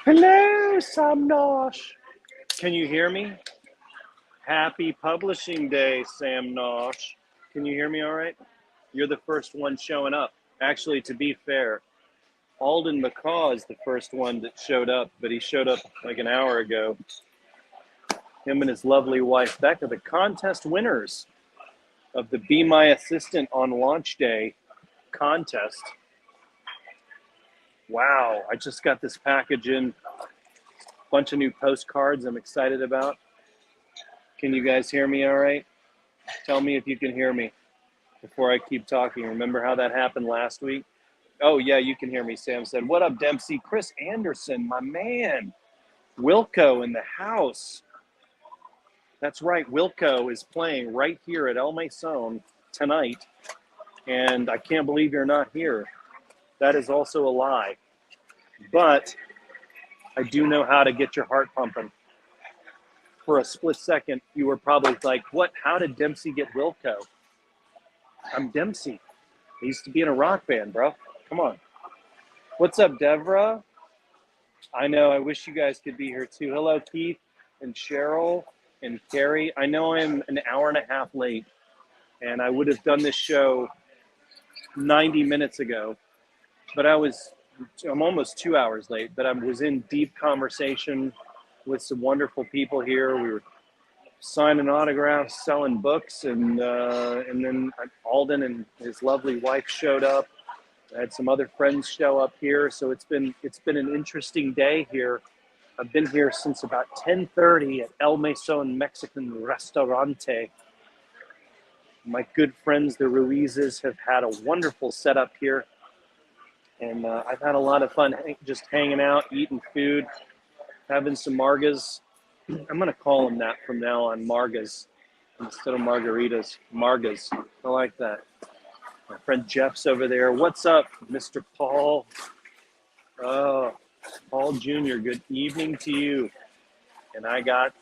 Hello, Samnosh. Can you hear me? Happy Publishing Day, Sam Nosh. Can you hear me all right? You're the first one showing up. Actually, to be fair, Alden McCaw is the first one that showed up, but he showed up like an hour ago. Him and his lovely wife, Becca, the contest winners of the Be My Assistant on Launch Day contest. Wow, I just got this package in. Bunch of new postcards I'm excited about. Can you guys hear me all right? Tell me if you can hear me before I keep talking. Remember how that happened last week? Oh yeah, you can hear me, Sam said. What up, Dempsey? Chris Anderson, my man. Wilco in the house. That's right, Wilco is playing right here at El Mason tonight, and I can't believe you're not here. That is also a lie. But I do know how to get your heart pumping. For a split second, you were probably like, what? How did Dempsey get Wilco? I'm Dempsey. I used to be in a rock band, bro. Come on. What's up, Devra? I know, I wish you guys could be here too. Hello, Keith and Cheryl and Carrie. I know I'm an hour and a half late, and I would have done this show 90 minutes ago, but I'm almost 2 hours late, but I was in deep conversation with some wonderful people here. We were signing autographs, selling books, and then Alden and his lovely wife showed up. I had some other friends show up here, so it's been an interesting day here. I've been here since about 10:30 at El Mason Mexican Restaurante. My good friends, the Ruizes, have had a wonderful setup here, and I've had a lot of fun just hanging out, eating food, having some margas. I'm going to call them that from now on, margas, instead of margaritas. Margas. I like that. My friend Jeff's over there. What's up, Mr. Paul? Oh, Paul Jr., good evening to you. And I got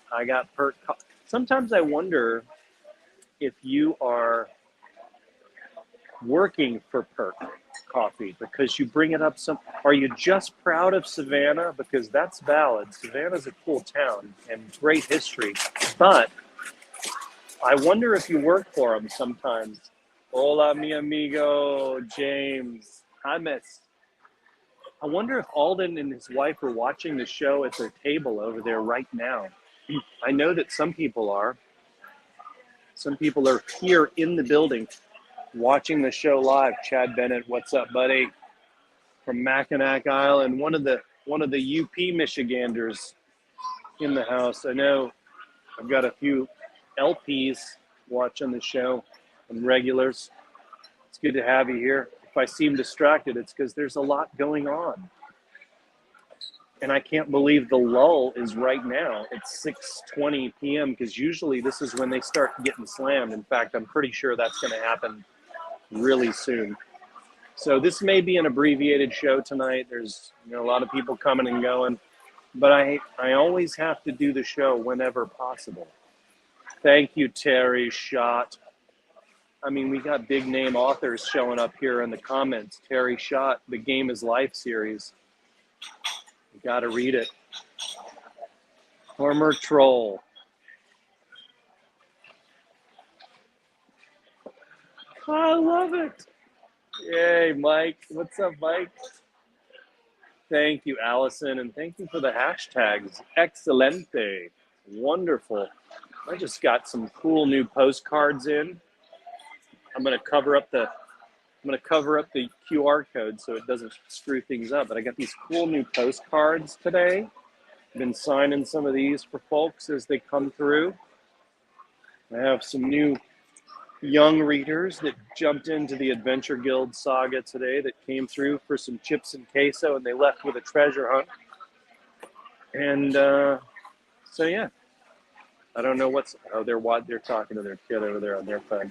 Perk. Sometimes I wonder if you are working for Perk Coffee because you bring it up are you just proud of Savannah? Because that's valid. Savannah's a cool town and great history. But I wonder if you work for them sometimes. Hola, mi amigo, James. Hi, miss. I wonder if Alden and his wife are watching the show at their table over there right now. I know that some people are. Some people are here in the building watching the show live. Chad Bennett, what's up, buddy? From Mackinac Island, one of the UP Michiganders in the house. I know I've got a few LPs watching the show and regulars. It's good to have you here. If I seem distracted, it's because there's a lot going on. And I can't believe the lull is right now. It's 6:20 p.m. because usually this is when they start getting slammed. In fact, I'm pretty sure that's going to happen really soon. So this may be an abbreviated show tonight. There's a lot of people coming and going, but I always have to do the show whenever possible. Thank you, Terry Schott. I mean, we got big name authors showing up here in the comments. Terry Schott, The Game is Life series. You got to read it. Former troll. I love it. Yay, Mike. What's up, Mike? Thank you, Allison, and thank you for the hashtags. Excelente. Wonderful. I just got some cool new postcards in. I'm gonna cover up the QR code so it doesn't screw things up. But I got these cool new postcards today. Been signing some of these for folks as they come through. I have some new young readers that jumped into the Adventure Guild saga today that came through for some chips and queso, and they left with a treasure hunt. And so yeah, I don't know they're talking to their kid over there on their phone.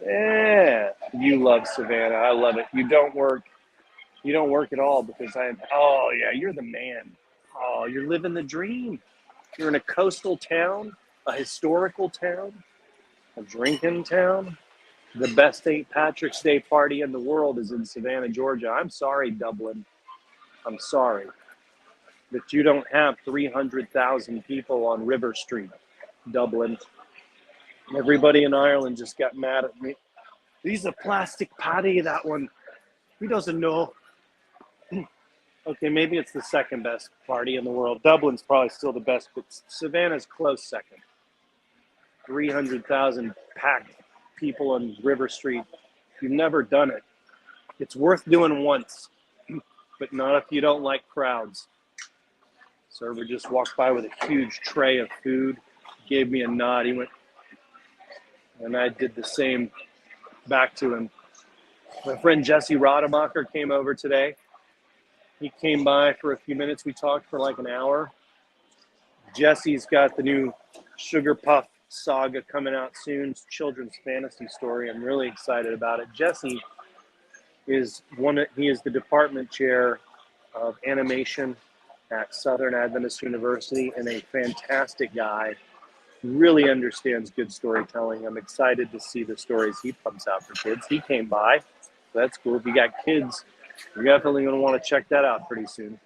Yeah, you love Savannah. I love it. You don't work at all because oh yeah, you're the man. Oh, you're living the dream. You're in a coastal town, a historical town, a drinking town. The best St. Patrick's Day party in the world is in Savannah, Georgia. I'm sorry, Dublin. I'm sorry that you don't have 300,000 people on River Street, Dublin. Everybody in Ireland just got mad at me. He's a plastic patty, that one. He doesn't know. Okay, maybe it's the second best party in the world. Dublin's probably still the best, but Savannah's close second. 300,000 packed people on River Street. If you've never done it, it's worth doing once, but not if you don't like crowds. Server just walked by with a huge tray of food, gave me a nod. He went, and I did the same back to him. My friend Jesse Rademacher came over today. He came by for a few minutes. We talked for like an hour. Jesse's got the new Sugar Puff saga coming out soon. It's a children's fantasy story. I'm really excited about it. Jesse is the department chair of animation at Southern Adventist University and a fantastic guy. Really understands good storytelling. I'm excited to see the stories he pumps out for kids. He came by. So that's cool. If you got kids, you're definitely going to want to check that out pretty soon.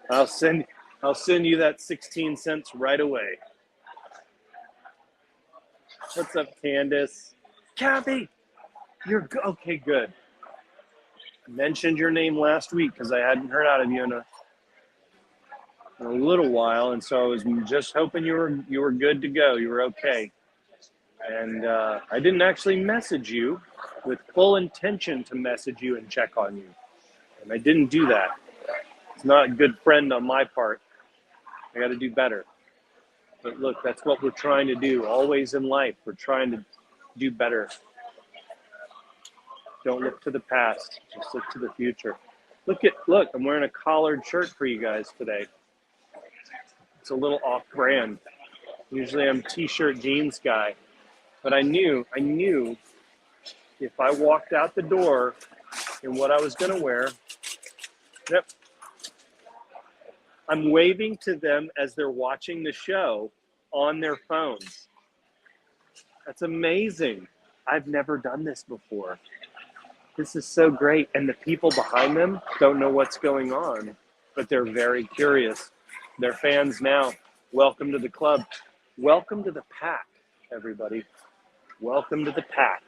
I'll send you that 16 cents right away. What's up, Candace? Kathy, you're okay. Good. I mentioned your name last week because I hadn't heard out of you in a little while, and so I was just hoping you were good to go. You were okay. And I didn't actually message you with full intention to message you and check on you. And I didn't do that. It's not a good friend on my part. I got to do better. But look, that's what we're trying to do always in life. We're trying to do better. Don't look to the past. Just look to the future. Look, I'm wearing a collared shirt for you guys today. It's a little off-brand. Usually I'm t-shirt jeans guy. But I knew if I walked out the door in what I was going to wear, yep, I'm waving to them as they're watching the show on their phones. That's amazing. I've never done this before. This is so great. And the people behind them don't know what's going on, but they're very curious. They're fans now. Welcome to the club. Welcome to the pack, everybody. Welcome to the pack.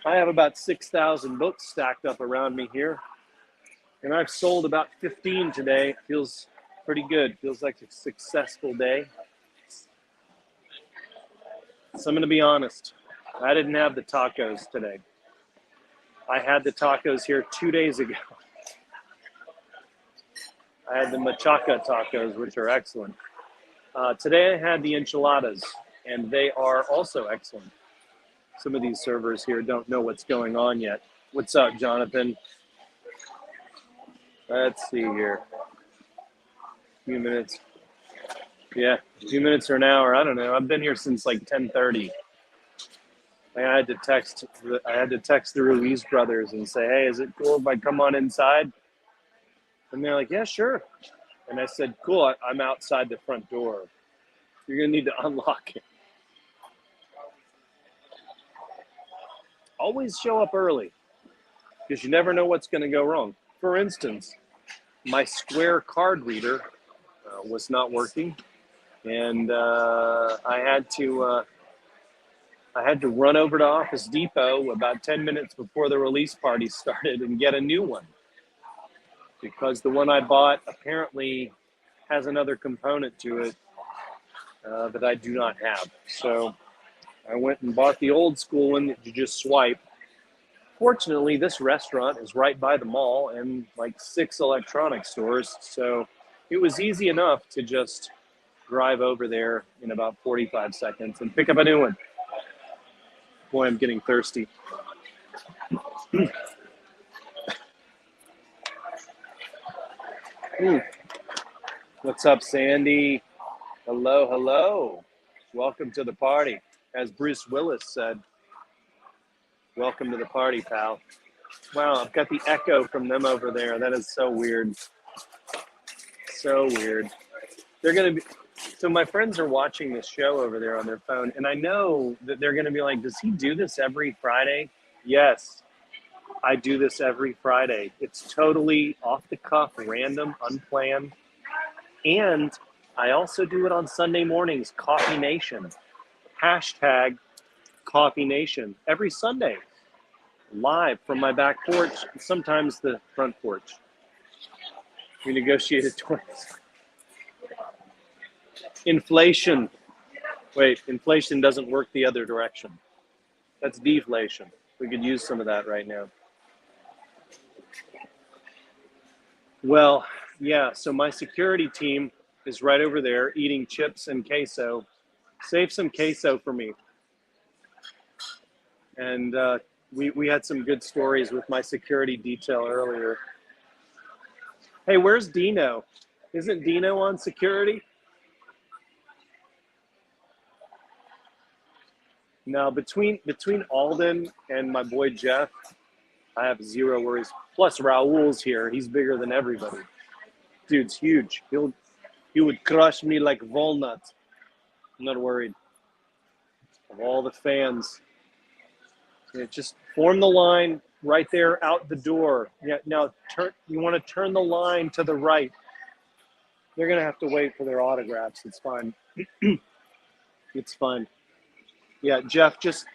I have about 6,000 books stacked up around me here, and I've sold about 15 today. Feels pretty good. Feels like a successful day. So I'm going to be honest. I didn't have the tacos today. I had the tacos here 2 days ago. I had the machaca tacos, which are excellent. Today I had the enchiladas, and they are also excellent. Some of these servers here don't know what's going on yet. What's up, Jonathan? Let's see here. A few minutes. Yeah, a few minutes or an hour. I don't know. I've been here since like 10:30. I had to text the Ruiz brothers and say, hey, is it cool if I come on inside? And they're like, yeah, sure. And I said, cool, I'm outside the front door. You're going to need to unlock it. Always show up early because you never know what's going to go wrong. For instance, my Square card reader was not working, and I had to run over to Office Depot about 10 minutes before the release party started and get a new one. because the one I bought apparently has another component to it that I do not have. So I went and bought the old school one that you just swipe. Fortunately, this restaurant is right by the mall and like 6 electronics stores. So it was easy enough to just drive over there in about 45 seconds and pick up a new one. Boy, I'm getting thirsty. What's up, Sandy? Hello, hello. Welcome to the party. As Bruce Willis said, welcome to the party, pal. Wow, I've got the echo from them over there. That is so weird. So weird. They're going to be, so my friends are watching this show over there on their phone, and I know that they're going to be like, does he do this every Friday? Yes, I do this every Friday. It's totally off the cuff, random, unplanned. And I also do it on Sunday mornings, Coffee Nation. Hashtag Coffee Nation. Every Sunday, live from my back porch, sometimes the front porch. We negotiated twice. Inflation. Wait, inflation doesn't work the other direction. That's deflation. We could use some of that right now. Well, yeah, so my security team is right over there eating chips and queso. Save some queso for me. And we had some good stories with my security detail earlier. Hey, where's Dino? Isn't Dino on security? No, between Alden and my boy Jeff, I have zero worries. Plus Raul's here. He's bigger than everybody. Dude's huge. He would crush me like walnut. I'm not worried. Of all the fans. Yeah, just form the line right there out the door. Yeah, now you want to turn the line to the right. They're gonna have to wait for their autographs. It's fine. It's fine. Yeah, Jeff, just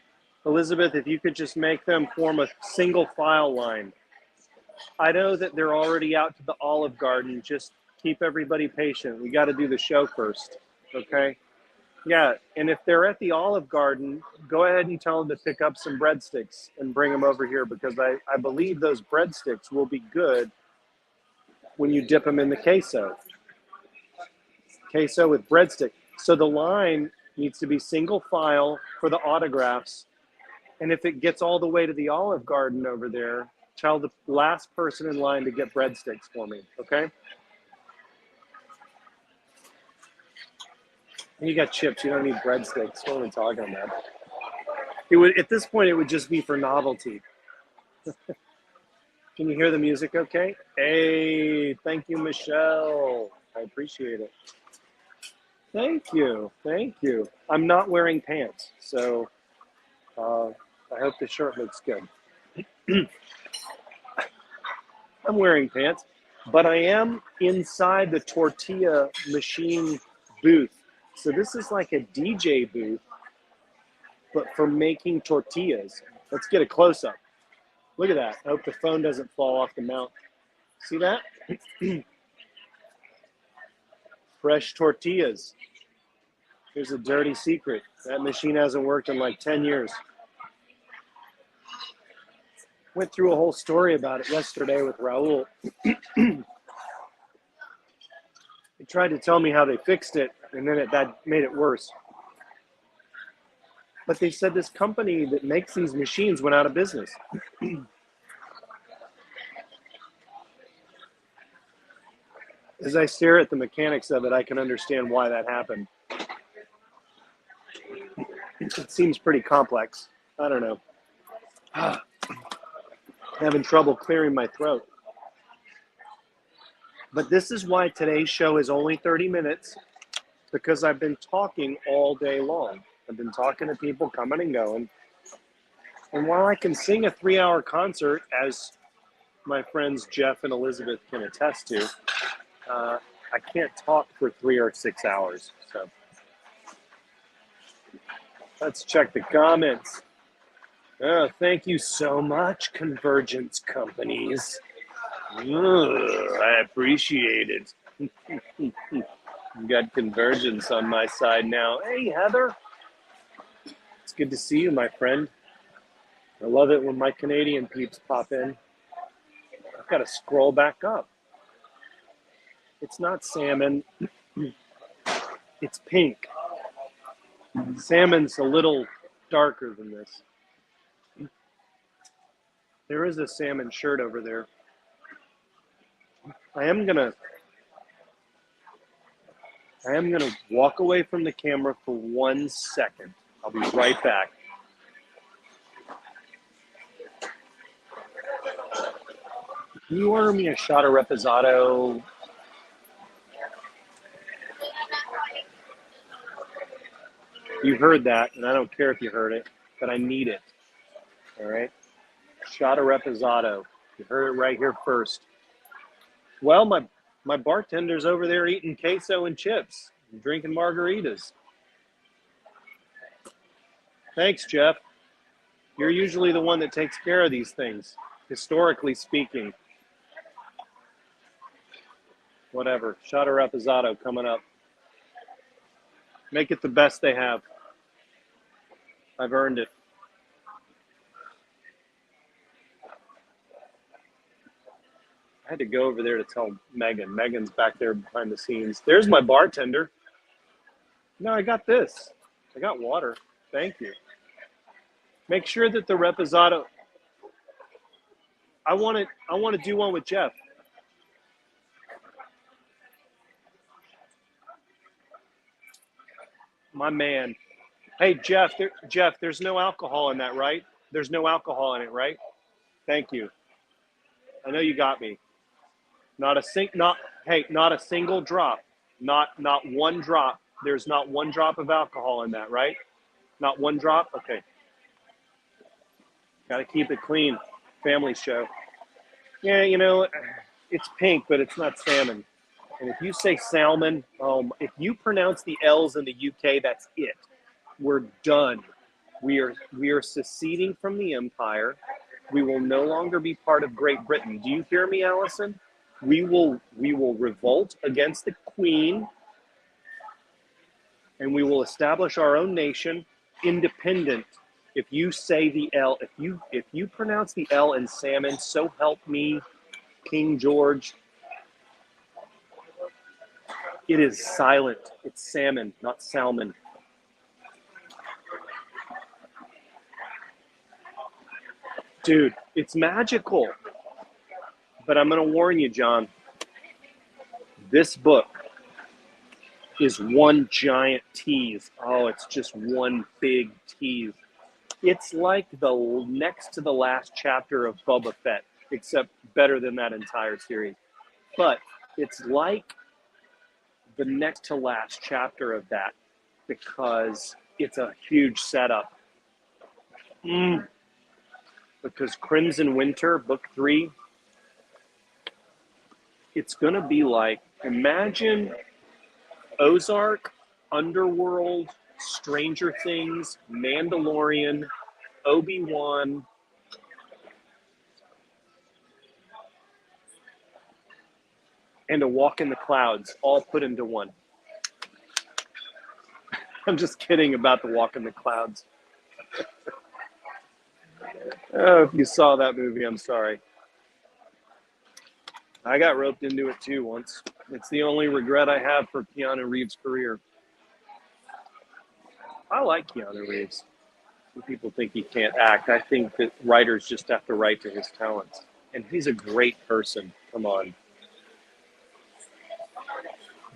Elizabeth, if you could just make them form a single file line. I know that they're already out to the Olive Garden. Just keep everybody patient. We got to do the show first, okay? Yeah, and if they're at the Olive Garden, go ahead and tell them to pick up some breadsticks and bring them over here because I believe those breadsticks will be good when you dip them in the queso. Queso with breadstick. So the line needs to be single file for the autographs. And if it gets all the way to the Olive Garden over there, tell the last person in line to get breadsticks for me, okay? And you got chips, you don't need breadsticks. What are we talking about? It would, at this point, it would just be for novelty. Can you hear the music okay? Hey, thank you, Michelle. I appreciate it. Thank you. Thank you. I'm not wearing pants, so I hope the shirt looks good. I'm wearing pants, but I am inside the tortilla machine booth. So this is like a DJ booth, but for making tortillas. Let's get a close-up. Look at that. I hope the phone doesn't fall off the mount. See that? Fresh tortillas. Here's a dirty secret. That machine hasn't worked in like 10 years. Went through a whole story about it yesterday with Raul. They tried to tell me how they fixed it, and then that made it worse. But they said this company that makes these machines went out of business. As I stare at the mechanics of it, I can understand why that happened. It seems pretty complex. I don't know. Having trouble clearing my throat. But this is why today's show is only 30 minutes, because I've been talking all day long. I've been talking to people coming and going. And while I can sing a 3-hour concert, as my friends Jeff and Elizabeth can attest to, I can't talk for 3 or 6 hours. So let's check the comments. Oh, thank you so much, Convergence Companies. I appreciate it. Got convergence on my side now. Hey, Heather. It's good to see you, my friend. I love it when my Canadian peeps pop in. I've got to scroll back up. It's not salmon. It's pink. Salmon's a little darker than this. There is a salmon shirt over there. I am gonna walk away from the camera for 1 second. I'll be right back. Can you order me a shot of reposado? You heard that, and I don't care if you heard it, but I need it. All right? Shot of reposado. You heard it right here first. Well, my bartender's over there eating queso and chips, and drinking margaritas. Thanks, Jeff. You're usually the one that takes care of these things, historically speaking. Whatever. Shot of reposado coming up. Make it the best they have. I've earned it. I had to go over there to tell Megan. Megan's back there behind the scenes. There's my bartender. No, I got this. I got water. Thank you. Make sure that the reposado. I want to do one with Jeff. My man. Hey, Jeff, there's no alcohol in that, right? There's no alcohol in it, right? Thank you. I know you got me. Not a single drop. Not one drop. There's not one drop of alcohol in that, right? Not one drop? Okay. Got to keep it clean. Family show. Yeah, it's pink, but it's not salmon. And if you say salmon, if you pronounce the L's in the UK, that's it. We're done. We are seceding from the empire. We will no longer be part of Great Britain. Do you hear me, Allison? We will revolt against the Queen, and we will establish our own nation, independent. If you say the L, if you pronounce the L in salmon, so help me, King George. It is silent. It's salmon, not salmon. Dude, it's magical. But I'm going to warn you, John. This book is one giant tease. Oh, it's just one big tease. It's like the next to the last chapter of Boba Fett, except better than that entire series. But it's like the next to last chapter of that because it's a huge setup. Because Crimson Winter, Book 3, it's going to be like, imagine Ozark, Underworld, Stranger Things, Mandalorian, Obi-Wan, and A Walk in the Clouds, all put into one. I'm just kidding about The Walk in the Clouds. Oh, if you saw that movie, I'm sorry. I got roped into it too once. It's the only regret I have for Keanu Reeves' career. I like Keanu Reeves. Some people think he can't act. I think that writers just have to write to his talents. And he's a great person. Come on.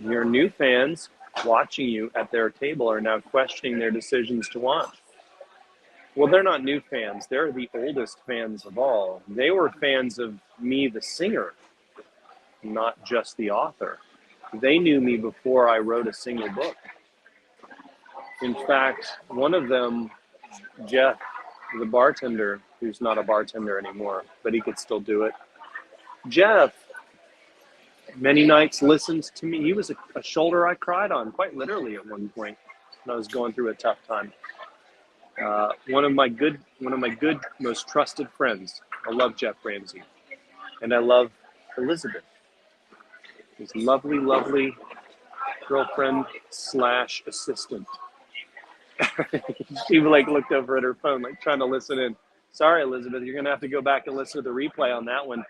Your new fans watching you at their table are now questioning their decisions to watch. Well, they're not new fans. They're the oldest fans of all. They were fans of me, the singer, not just the author. They knew me before I wrote a single book. In fact, one of them, Jeff, the bartender, who's not a bartender anymore, but he could still do it. Jeff, many nights listened to me. He was a shoulder I cried on, quite literally at one point when I was going through a tough time. One of my good, most trusted friends. I love Jeff Ramsey, and I love Elizabeth, his lovely, lovely girlfriend slash assistant. She like looked over at her phone, like trying to listen in. Sorry, Elizabeth, you're gonna have to go back and listen to the replay on that one.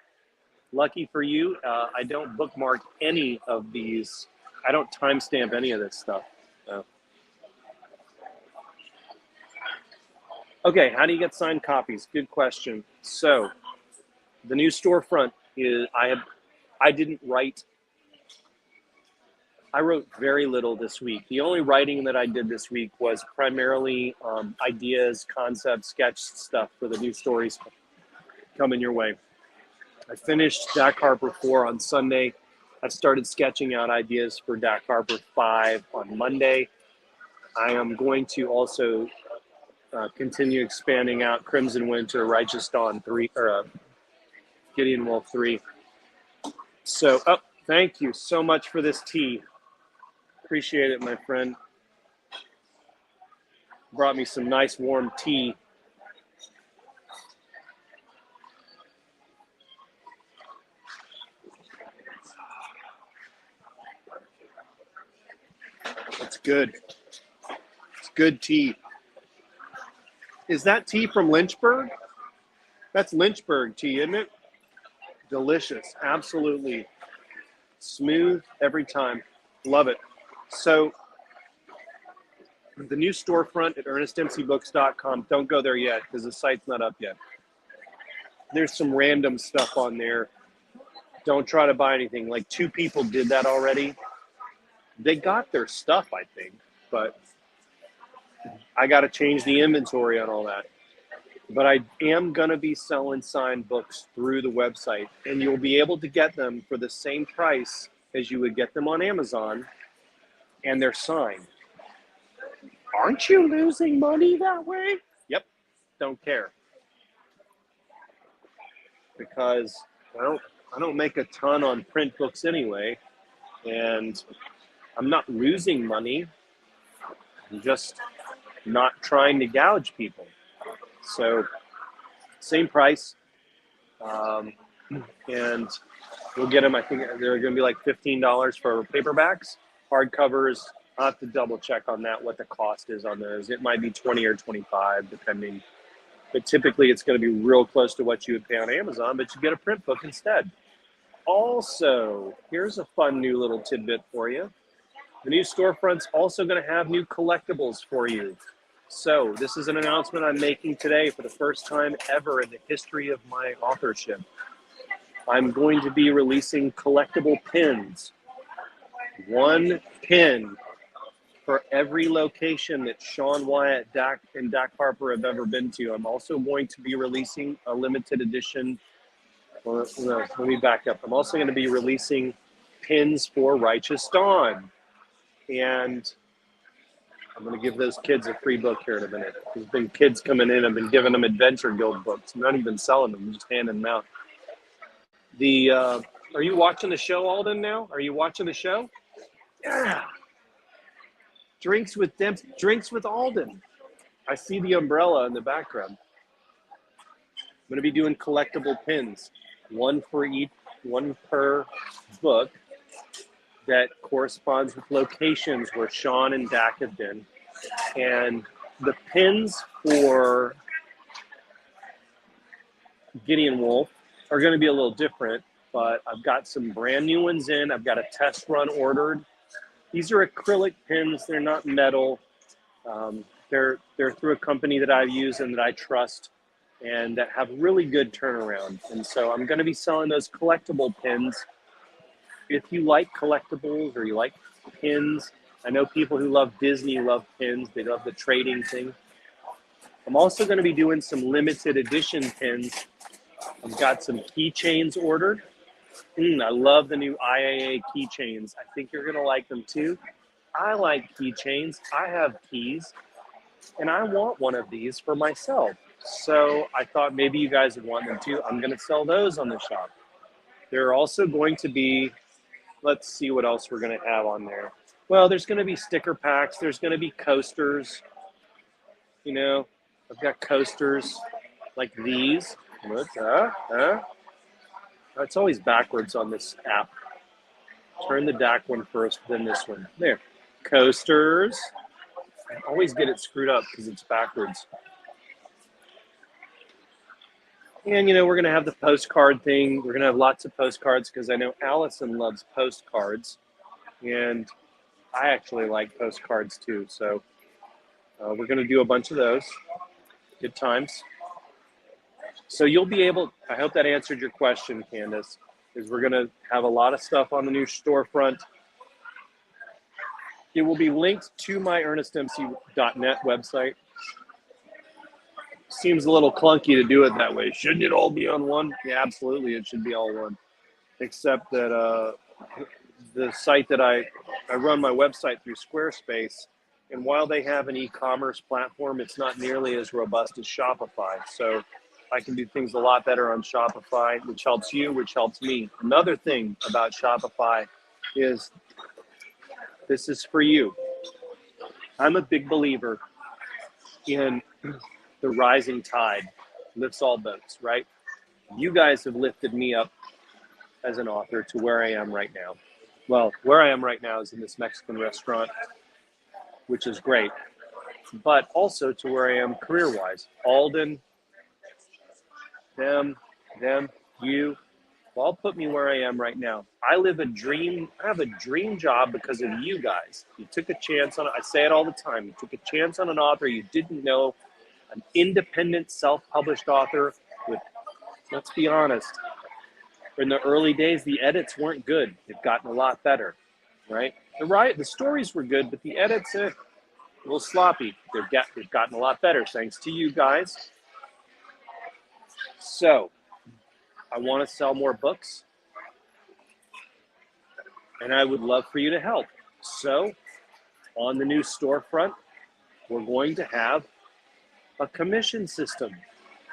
Lucky for you, I don't bookmark any of these. I don't timestamp any of this stuff. So. Okay, how do you get signed copies? Good question. So, the new storefront is I wrote very little this week. The only writing that I did this week was primarily ideas, concepts, sketch stuff for the new stories coming your way. I finished Dak Harper 4 on Sunday. I started sketching out ideas for Dak Harper 5 on Monday. I am going to also continue expanding out Crimson Winter, Righteous Dawn 3, or Gideon Wolf 3. So, thank you so much for this tea. Appreciate it, my friend. Brought me some nice warm tea. That's good. It's good tea. Is that tea from Lynchburg? That's Lynchburg tea, isn't it? Delicious. Absolutely. Smooth every time. Love it. So the new storefront at ernestdempseybooks.com, don't go there yet because the site's not up yet. There's some random stuff on there. Don't try to buy anything. Like 2 people did that already. They got their stuff, I think, but I got to change the inventory on all that. But I am going to be selling signed books through the website, and you'll be able to get them for the same price as you would get them on Amazon, and they're signed. Aren't you losing money that way? Yep, don't care. Because I don't make a ton on print books anyway, and I'm not losing money. I'm just not trying to gouge people. So same price, and we'll get them. I think they're going to be like $15 for paperbacks. Hardcovers, I'll have to double check on that, what the cost is on those. It might be 20 or 25 depending, but typically it's going to be real close to what you would pay on Amazon, but you get a print book instead. Also, here's a fun new little tidbit for you. The new storefront's also going to have new collectibles for you. So this is an announcement I'm making today for the first time ever in the history of my authorship. I'm going to be releasing collectible pins. 1 pin for every location that Sean Wyatt, and Dak Harper have ever been to. I'm also going to be releasing a limited edition. Well, no, let me back up. I'm also going to be releasing pins for Righteous Dawn. And I'm going to give those kids a free book here in a minute. There's been kids coming in. I've been giving them Adventure Guild books. I'm not even selling them. I'm just handing them out. Are you watching the show, Alden, now? Are you watching the show? Yeah. Drinks with Dempsey. Drinks with Alden. I see the umbrella in the background. I'm going to be doing collectible pins. 1 per book that corresponds with locations where Sean and Dak have been. And the pins for Gideon Wolf are going to be a little different, but I've got some brand new ones in. I've got a test run ordered. These are acrylic pins. They're not metal. They're through a company that I use and that I trust and that have really good turnaround. And so I'm going to be selling those collectible pins. If you like collectibles or you like pins, I know people who love Disney love pins. They love the trading thing. I'm also going to be doing some limited edition pins. I've got some keychains ordered. I love the new IAA keychains. I think you're going to like them too. I like keychains. I have keys, and I want one of these for myself. So I thought maybe you guys would want them too. I'm going to sell those on the shop. There are also going to be, let's see what else we're going to have on there. Well, there's going to be sticker packs. There's going to be coasters. You know, I've got coasters like these. It's always backwards on this app. Turn the DAC one first, then this one. There. Coasters. I always get it screwed up because it's backwards. And, we're going to have the postcard thing. We're going to have lots of postcards because I know Allison loves postcards. And I actually like postcards too. So we're going to do a bunch of those. Good times. So you'll be able, I hope that answered your question, Candace, is we're going to have a lot of stuff on the new storefront. It will be linked to my ernestdempsey.net website. Seems a little clunky to do it that way. Shouldn't it all be on one? Yeah, absolutely. It should be all one. Except that the site that I run my website through Squarespace, and while they have an e-commerce platform, it's not nearly as robust as Shopify. So I can do things a lot better on Shopify, which helps you, which helps me. Another thing about Shopify is this is for you. I'm a big believer in the rising tide lifts all boats, right? You guys have lifted me up as an author to where I am right now. Well, where I am right now is in this Mexican restaurant, which is great, but also to where I am career-wise. Alden, them, you, all put me where I am right now. I have a dream job because of you guys. You took a chance on it. I say it all the time. You took a chance on an author you didn't know, an independent, self-published author with, let's be honest, in the early days, the edits weren't good. They've gotten a lot better, right? The stories were good, but the edits, a little sloppy. They've gotten a lot better, thanks to you guys. So, I want to sell more books, and I would love for you to help. So, on the new storefront, we're going to have a commission system.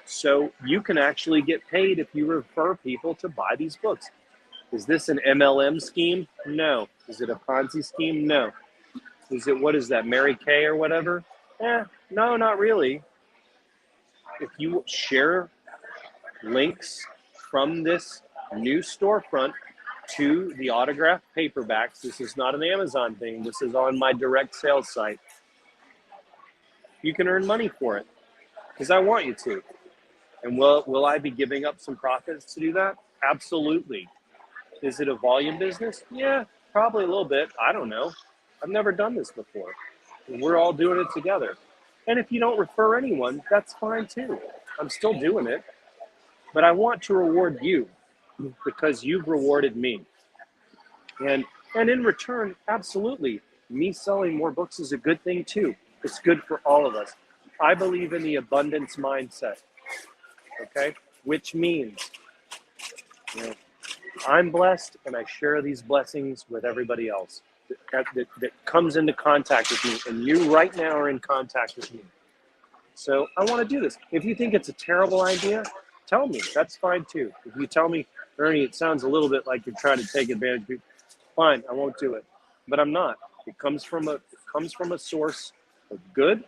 So you can actually get paid if you refer people to buy these books. Is this an MLM scheme? No. Is it a Ponzi scheme? No. Is it, what is that, Mary Kay or whatever? No, not really. If you share links from this new storefront to the autographed paperbacks, this is not an Amazon thing, this is on my direct sales site, you can earn money for it. Because I want you to. And will I be giving up some profits to do that? Absolutely. Is it a volume business? Yeah, probably a little bit. I don't know. I've never done this before. We're all doing it together. And if you don't refer anyone, that's fine too. I'm still doing it. But I want to reward you because you've rewarded me. And in return, absolutely, me selling more books is a good thing too. It's good for all of us. I believe in the abundance mindset, okay? Which means, I'm blessed and I share these blessings with everybody else that comes into contact with me. And you right now are in contact with me. So I want to do this. If you think it's a terrible idea, tell me. That's fine too. If you tell me, Ernie, it sounds a little bit like you're trying to take advantage of people, fine, I won't do it. But I'm not. It comes from a source of good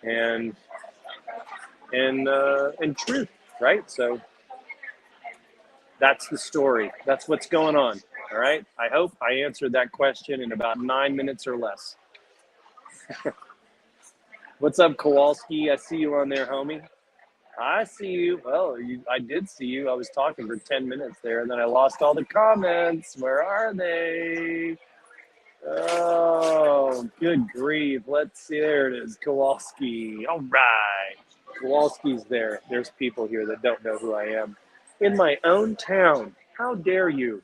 and truth, right? So that's the story. That's what's going on. All right. I hope I answered that question in about 9 minutes or less. What's up, Kowalski? I see you on there, homie. I see you. Well, I did see you. I was talking for 10 minutes there, and then I lost all the comments. Where are they? Oh, good grief. Let's see. There it is. Kowalski. All right. Kowalski's there. There's people here that don't know who I am. In my own town. How dare you?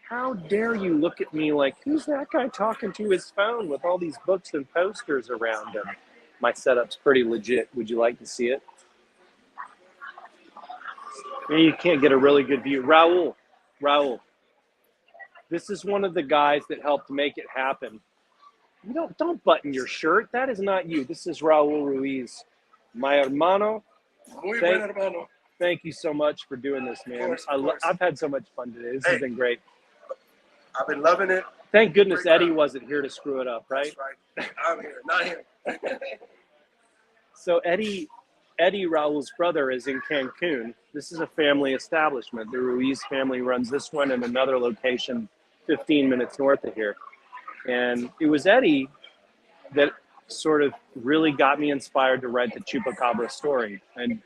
How dare you look at me like, who's that guy talking to his phone with all these books and posters around him? My setup's pretty legit. Would you like to see it? And you can't get a really good view. Raul. This is one of the guys that helped make it happen. You don't button your shirt. That is not you. This is Raul Ruiz. My hermano. Muy buen hermano. Thank you so much for doing this, man. Of course. I've had so much fun today. This has been great. I've been loving it. Thank goodness Eddie wasn't here to screw it up, right? That's right. I'm here, not him. So Eddie Eddie, Raul's brother, is in Cancun. This is a family establishment. The Ruiz family runs this one and another location 15 minutes north of here. And it was Eddie that sort of really got me inspired to write the Chupacabra story. And,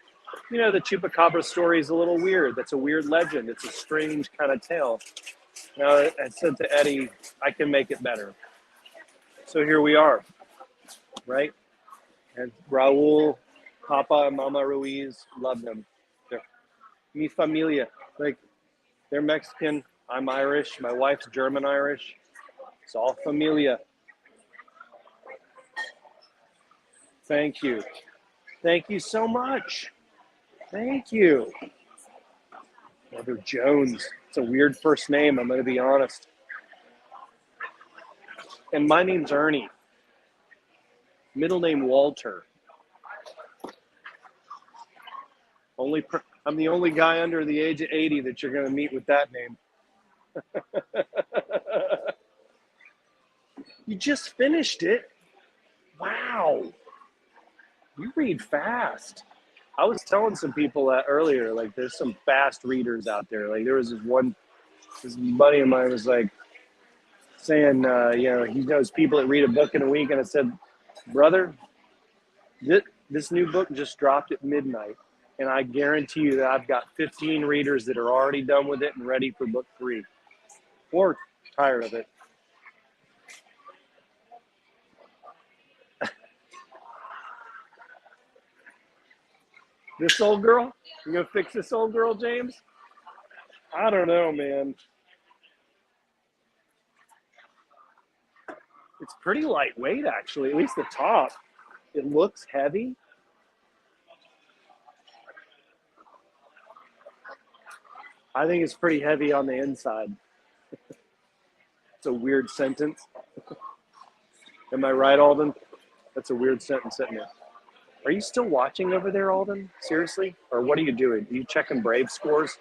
you know, the Chupacabra story is a little weird. That's a weird legend. It's a strange kind of tale. Now, I said to Eddie, I can make it better. So here we are, right? And Raul, Papa and Mama Ruiz, love them. They're mi familia. Like, they're Mexican. I'm Irish. My wife's German-Irish. It's all familia. Thank you. Thank you so much. Thank you. Mother Jones. It's a weird first name, I'm going to be honest. And my name's Ernie. Middle name Walter. I'm the only guy under the age of 80 that you're going to meet with that name. You just finished it? Wow. You read fast. I was telling some people that earlier, like there's some fast readers out there. Like there was this buddy of mine was like saying, you know, he knows people that read a book in a week. And I said, brother, this new book just dropped at midnight. And I guarantee you that I've got 15 readers that are already done with it and ready for book 3 or tired of it. This old girl? You gonna fix this old girl, James? I don't know, man. It's pretty lightweight, actually, at least the top. It looks heavy. I think it's pretty heavy on the inside. It's a weird sentence. Am I right, Alden? That's a weird sentence, isn't it? Are you still watching over there, Alden? Seriously? Or what are you doing? Are you checking Brave scores?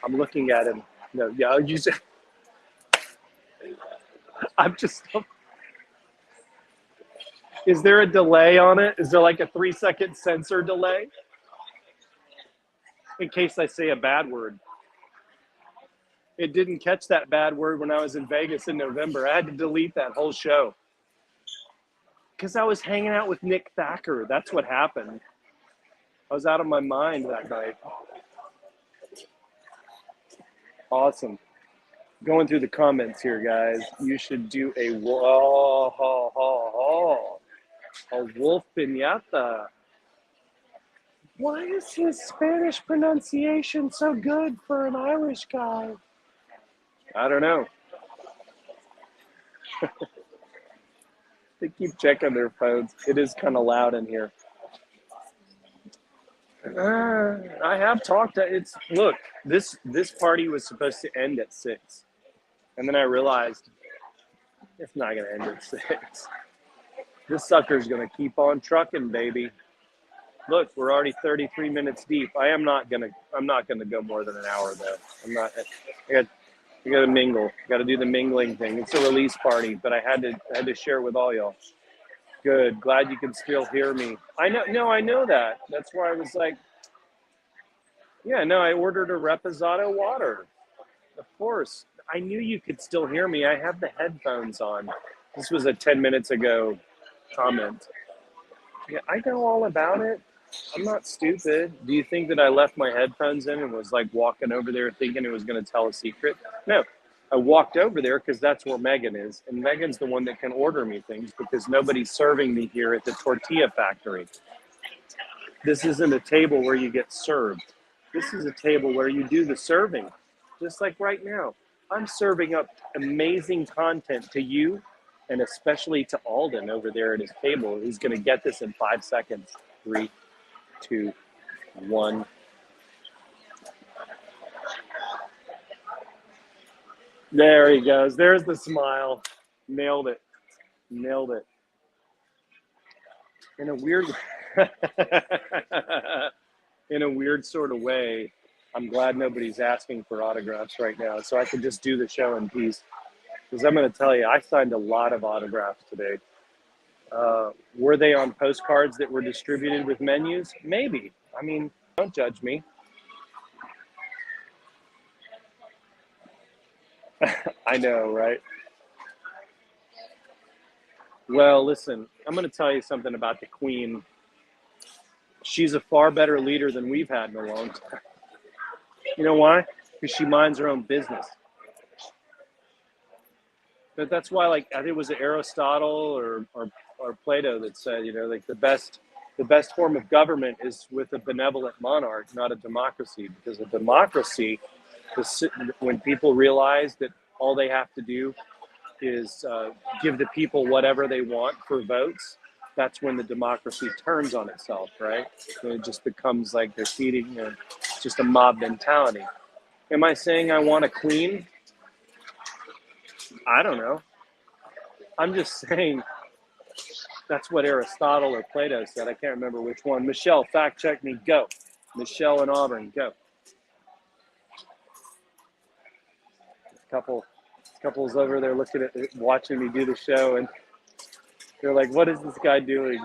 I'm looking at him. No, yeah, I'm just... Is there a delay on it? Is there like a 3-second sensor delay? In case I say a bad word. It didn't catch that bad word when I was in Vegas in November. I had to delete that whole show. Because I was hanging out with Nick Thacker. That's what happened. I was out of my mind that night. Awesome. Going through the comments here, guys. You should do a wolf piñata. Why is his Spanish pronunciation so good for an Irish guy? I don't know. They keep checking their phones. It is kind of loud in here. I have talked to look, this party was supposed to end at 6. And then I realized it's not gonna end at 6. This sucker's gonna keep on trucking, baby. Look, we're already 33 minutes deep. I'm not gonna go more than an hour though. I gotta mingle. Gotta do the mingling thing. It's a release party, but I had to share it with all y'all. Good. Glad you can still hear me. I know that. That's why I was like, yeah, no, I ordered a Reposado water. Of course. I knew you could still hear me. I have the headphones on. This was a 10 minutes ago comment. Yeah, I know all about it. I'm not stupid. Do you think that I left my headphones in and was like walking over there thinking it was going to tell a secret? No. I walked over there because that's where Megan is. And Megan's the one that can order me things because nobody's serving me here at the tortilla factory. This isn't a table where you get served. This is a table where you do the serving. Just like right now. I'm serving up amazing content to you and especially to Alden over there at his table. He's going to get this in 5 seconds. 3, 2, 1. There he goes. There's the smile. Nailed it. Nailed it. In a weird sort of way, I'm glad nobody's asking for autographs right now, so I can just do the show in peace. Because I'm going to tell you, I signed a lot of autographs today. Were they on postcards that were distributed with menus? Maybe. I mean, don't judge me. I know, right? Well, listen, I'm going to tell you something about the Queen. She's a far better leader than we've had in a long time. You know why? Because she minds her own business. But that's why, like, I think it was Aristotle or Plato that said, you know, like the best form of government is with a benevolent monarch, not a democracy. Because a democracy, when people realize that all they have to do is give the people whatever they want for votes, that's when the democracy turns on itself, right? And it just becomes like they're feeding just a mob mentality. Am I saying I want a queen? I don't know. I'm just saying that's what Aristotle or Plato said. I can't remember which one. Michelle, fact check me. Go. Michelle in Auburn, go. Couples over there looking at watching me do the show, and they're like, "What is this guy doing?"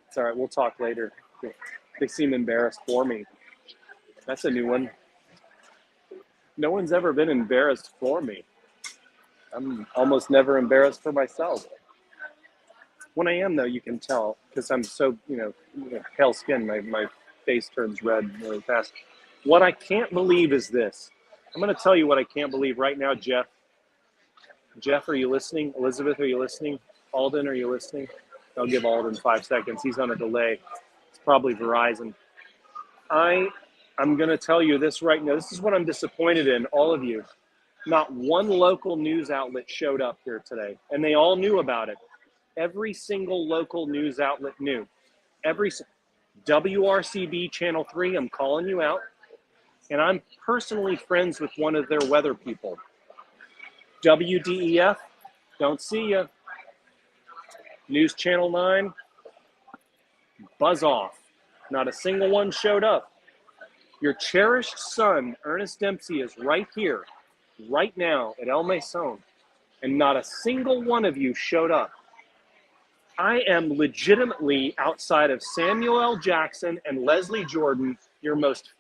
It's all right. We'll talk later. They seem embarrassed for me. That's a new one. No one's ever been embarrassed for me. I'm almost never embarrassed for myself. When I am, though, you can tell because I'm so, pale skin. My face turns red really fast. What I can't believe is this. I'm going to tell you what I can't believe right now, Jeff. Jeff, are you listening? Elizabeth, are you listening? Alden, are you listening? I'll give Alden 5 seconds. He's on a delay. It's probably Verizon. I'm going to tell you this right now. This is what I'm disappointed in, all of you. Not one local news outlet showed up here today, and they all knew about it. Every single local news outlet knew. WRCB Channel 3, I'm calling you out, and I'm personally friends with one of their weather people. WDEF, don't see ya. News Channel 9, buzz off. Not a single one showed up. Your cherished son, Ernest Dempsey, is right here, right now at El Mason, and not a single one of you showed up. I am legitimately, outside of Samuel L. Jackson and Leslie Jordan, your most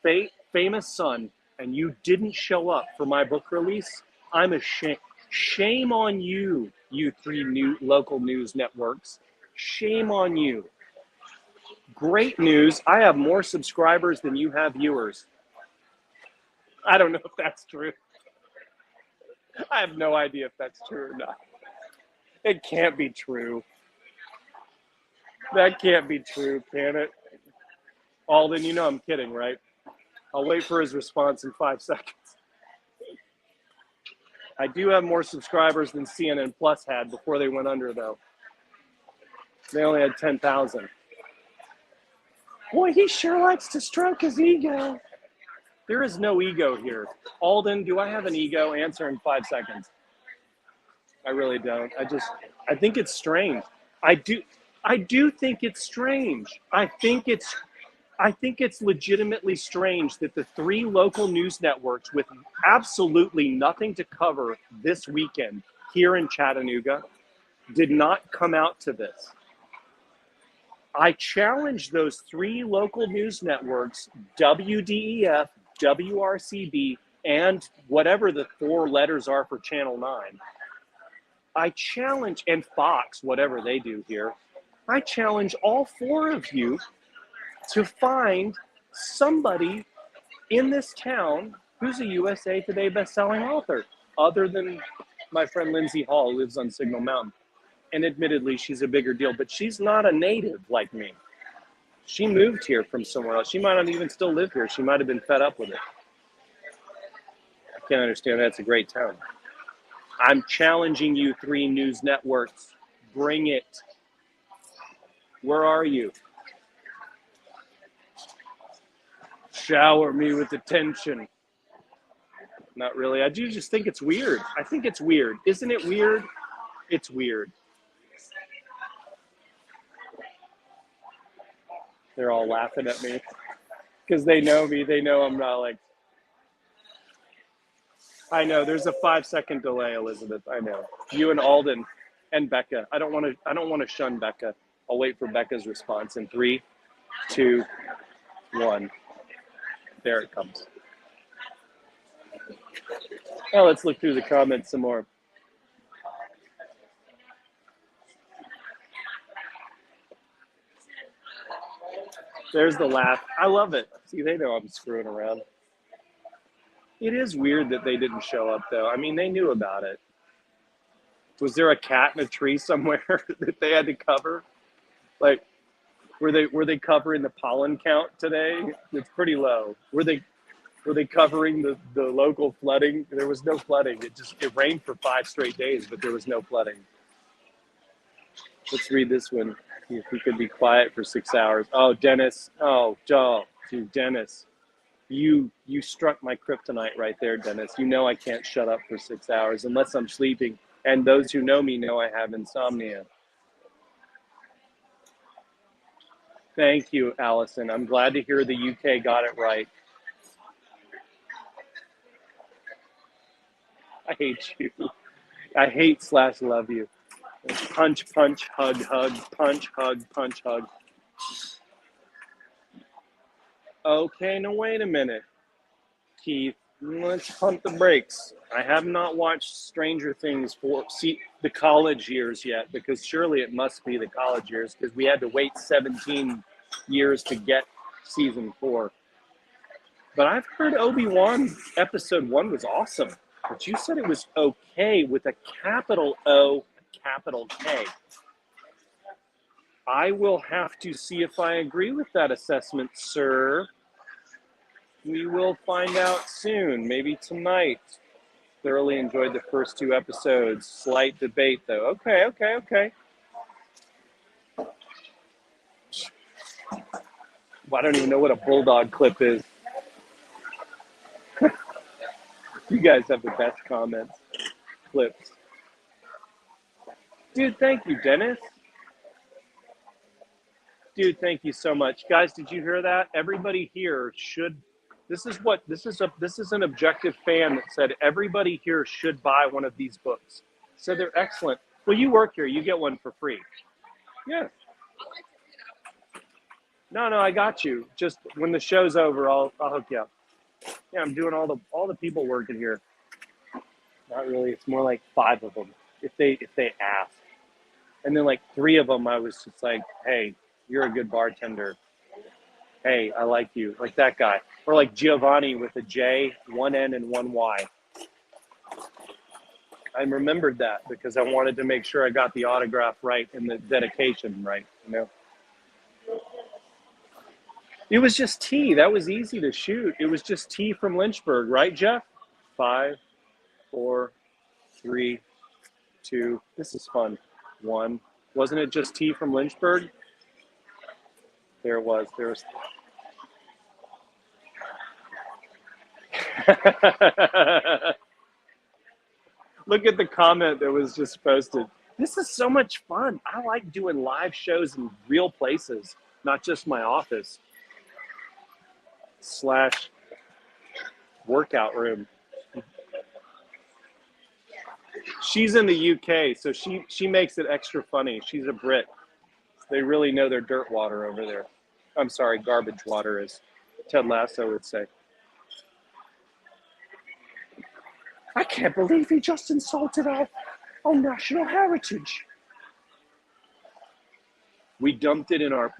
famous son, and you didn't show up for my book release. I'm ashamed. Shame on you, you three new local news networks. Shame on you. Great news. I have more subscribers than you have viewers. I don't know if that's true. I have no idea if that's true or not. It can't be true. That can't be true, can it? Alden, you know I'm kidding, right? I'll wait for his response in 5 seconds. I do have more subscribers than CNN Plus had before they went under, though. They only had 10,000. Boy, he sure likes to stroke his ego. There is no ego here. Alden, do I have an ego? Answer in 5 seconds. I really don't. I think it's strange. I do think it's strange. I think it's legitimately strange that the three local news networks with absolutely nothing to cover this weekend here in Chattanooga did not come out to this. I challenge those three local news networks, WDEF, WRCB, and whatever the four letters are for Channel 9. I challenge, and Fox, whatever they do here, I challenge all four of you to find somebody in this town who's a USA Today bestselling author, other than my friend Lindsay Hall, who lives on Signal Mountain. And admittedly, she's a bigger deal, but she's not a native like me. She moved here from somewhere else. She might not even still live here. She might have been fed up with it. I can't understand that. It's a great town. I'm challenging you three news networks. Bring it. Where are you? Shower me with attention. Not really. I do just think it's weird. I think it's weird. Isn't it weird? It's weird. They're all laughing at me because they know me. They know I'm not like, I know there's a 5 second delay, Elizabeth. I know. You and Alden and Becca. I don't want to shun Becca. I'll wait for Becca's response in 3, 2, 1. There it comes. Now let's look through the comments some more. There's the laugh. I love it. See, they know I'm screwing around. It is weird that they didn't show up, though. I mean, they knew about it. Was there a cat in a tree somewhere that they had to cover? Like, were they covering the pollen count today? It's pretty low. Were they covering the local flooding? There was no flooding. It rained for 5 straight days, but there was no flooding. Let's read this one. See if we could be quiet for 6 hours. Oh, Dennis. Oh, dude, Dennis. You struck my kryptonite right there, Dennis. You know I can't shut up for 6 hours unless I'm sleeping. And those who know me know I have insomnia. Thank you, Allison. I'm glad to hear the UK got it right. I hate you. I hate/love you. Punch, punch, hug, hug, punch, hug, punch, hug. Okay, now wait a minute, Keith. Let's pump the brakes. I have not watched Stranger Things for the college years yet, because surely it must be the college years, because we had to wait 17 years to get season 4. But I've heard Obi-Wan episode 1 was awesome. But you said it was okay with a capital O, a capital K. I will have to see if I agree with that assessment, sir. We will find out soon, maybe tonight. Thoroughly enjoyed the first 2 episodes. Slight debate, though. Okay. Well, I don't even know what a bulldog clip is. You guys have the best comments. Clips. Dude, thank you, Dennis. Dude, thank you so much. Guys, did you hear that? Everybody here should... This is an objective fan that said everybody here should buy one of these books. So they're excellent. Well, you work here. You get one for free. Yeah. No, I got you. Just when the show's over, I'll hook you up. Yeah, I'm doing all the people working here. Not really. It's more like 5 of them, if they ask. And then like 3 of them, I was just like, hey, you're a good bartender. Hey, I like you. Like that guy. Or like Giovanni with a J, 1 N and 1 Y. I remembered that because I wanted to make sure I got the autograph right and the dedication right, you know. It was just tea. That was easy to shoot. It was just tea from Lynchburg, right, Jeff? 5, 4, 3, 2. This is fun. 1. Wasn't it just tea from Lynchburg? There it was. There was. Look at the comment that was just posted. This is so much fun. I like doing live shows in real places, not just my office / workout room. She's in the UK, so she makes it extra funny. She's a Brit. They really know their dirt water over there. I'm sorry, garbage water, as Ted Lasso would say. I can't believe he just insulted our national heritage. We dumped it in a